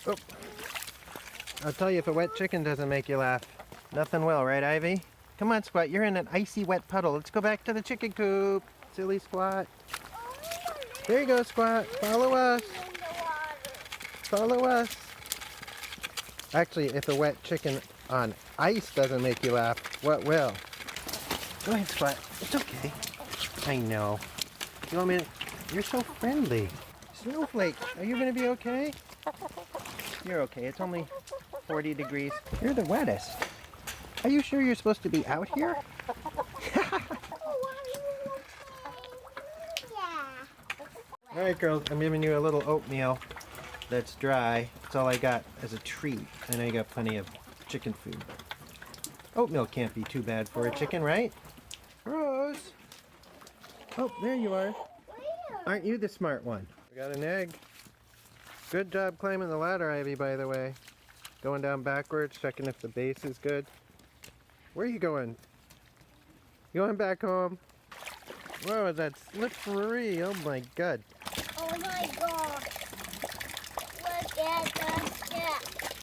Oh. I'll tell you, if a wet chicken doesn't make you laugh, nothing will, right, Ivy? Come on, Squat. You're in an icy wet puddle. Let's go back to the chicken coop. Silly Squat. There you go, Squat. Follow us. Follow us. Actually, if a wet chicken on ice doesn't make you laugh, what will? Go ahead, Squat. It's okay. I know. You want me to... You're so friendly. Snowflake, are you going to be okay? You're okay. It's only 40 degrees. You're the wettest. Are you sure you're supposed to be out here? Alright, girls. I'm giving you a little oatmeal that's dry. That's all I got as a treat. I know you got plenty of chicken food. Oatmeal can't be too bad for a chicken, right? Rose! Oh, there you are. Aren't you the smart one? We got an egg. Good job climbing the ladder, Ivy, by the way. Going down backwards, checking if the base is good. Where are you going? You going back home? Whoa, that's slippery. Oh my god. Oh my god. Look at the step.